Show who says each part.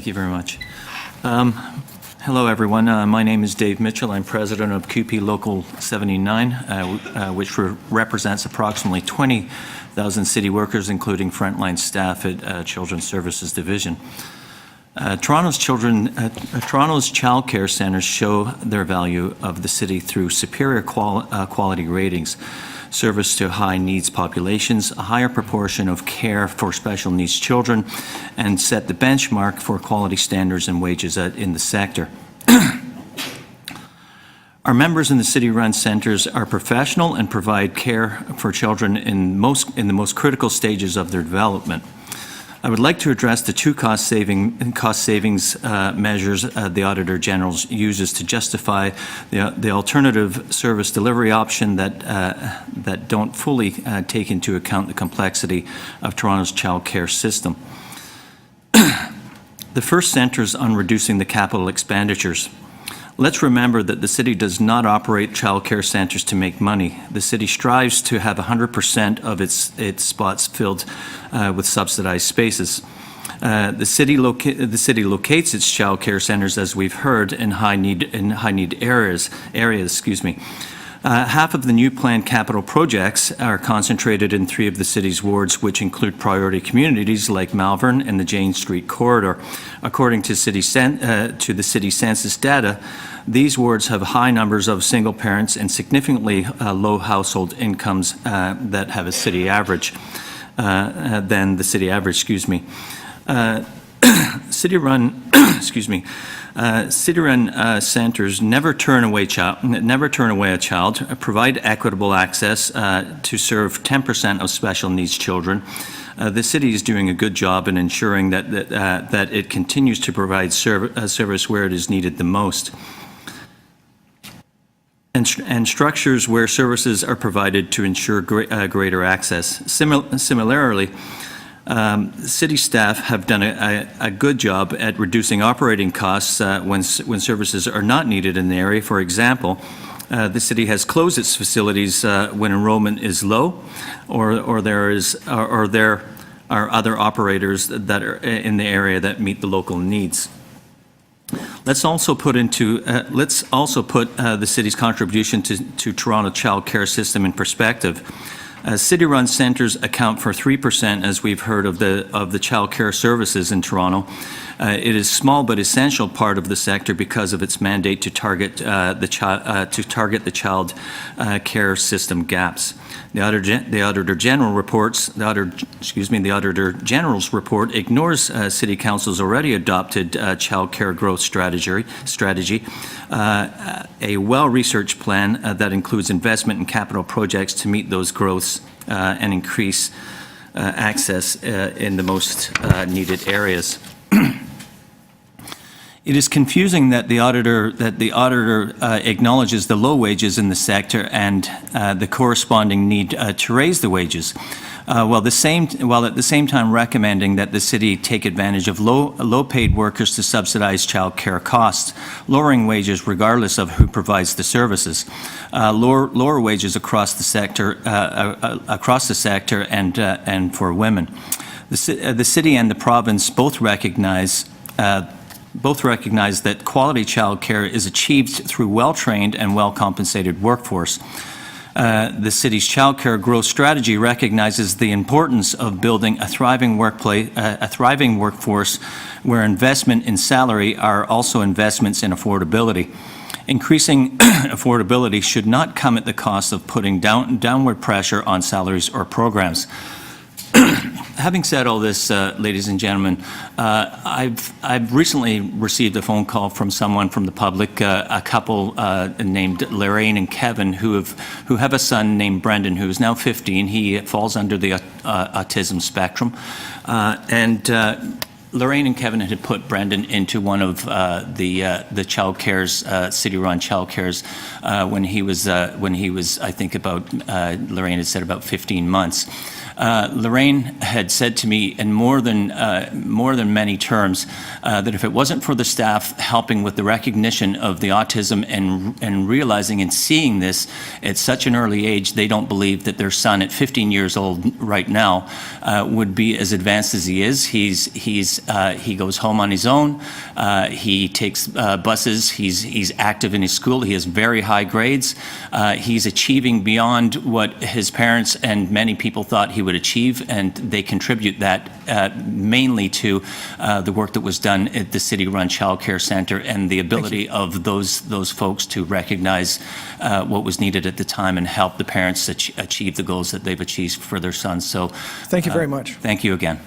Speaker 1: you very much. Hello, everyone. My name is Dave Mitchell. I'm president of QP Local 79, which represents approximately 20,000 city workers, including frontline staff at Children's Services Division. Toronto's childcare centres show their value of the city through superior quality ratings, service to high-needs populations, a higher proportion of care for special needs children, and set the benchmark for quality standards and wages in the sector. Our members in the city-run centres are professional and provide care for children in the most critical stages of their development. I would like to address the two cost savings measures the Auditor General uses to justify the alternative service delivery option that don't fully take into account the complexity of Toronto's childcare system. The first centres on reducing the capital expenditures. Let's remember that the city does not operate childcare centres to make money. The city strives to have 100% of its spots filled with subsidized spaces. The city locates its childcare centres, as we've heard, in high need areas. Half of the new planned capital projects are concentrated in 3 of the city's wards, which include priority communities like Malvern and the Jane Street corridor. According to the city census data, these wards have high numbers of single parents and significantly low household incomes that have a city average than the city average. City-run, city-run centres never turn away a child, provide equitable access to serve 10% of special needs children. The city is doing a good job in ensuring that it continues to provide service where it is needed the most, and structures where services are provided to ensure greater access. Similarly, city staff have done a good job at reducing operating costs when services are not needed in the area. For example, the city has closed its facilities when enrollment is low, or there are other operators that are in the area that meet the local needs. Let's also put the city's contribution to Toronto childcare system in perspective. City-run centres account for 3%, as we've heard, of the childcare services in Toronto. It is a small but essential part of the sector because of its mandate to target the child care system gaps. The Auditor General's report ignores City Council's already adopted child care growth strategy, a well-researched plan that includes investment in capital projects to meet those growths and increase access in the most needed areas. It is confusing that the auditor acknowledges the low wages in the sector and the corresponding need to raise the wages, while at the same time recommending that the city take advantage of low-paid workers to subsidize childcare costs, lowering wages regardless of who provides the services, lower wages across the sector and for women. The city and the province both recognize that quality childcare is achieved through well-trained and well-compensated workforce. The city's childcare growth strategy recognizes the importance of building a thriving workforce where investment in salary are also investments in affordability. Increasing affordability should not come at the cost of putting downward pressure on salaries or programs. Having said all this, ladies and gentlemen, I've recently received a phone call from someone from the public, a couple named Lorraine and Kevin, who have a son named Brendan, who is now 15. He falls under the autism spectrum, and Lorraine and Kevin had put Brendan into one of the child cares, city-run child cares, when he was I think about Lorraine had said about 15 months. Lorraine had said to me in more than many terms that if it wasn't for the staff helping with the recognition of the autism and realizing and seeing this at such an early age, they don't believe that their son at 15 years old right now would be as advanced as he is. He goes home on his own. He takes buses. He's active in his school. He has very high grades. He's achieving beyond what his parents and many people thought he would achieve, and they contribute that mainly to the work that was done at the city-run child care center and the ability of those folks to recognize what was needed at the time and help the parents achieve the goals that they've achieved for their sons. So
Speaker 2: thank you very much.
Speaker 1: Thank you again.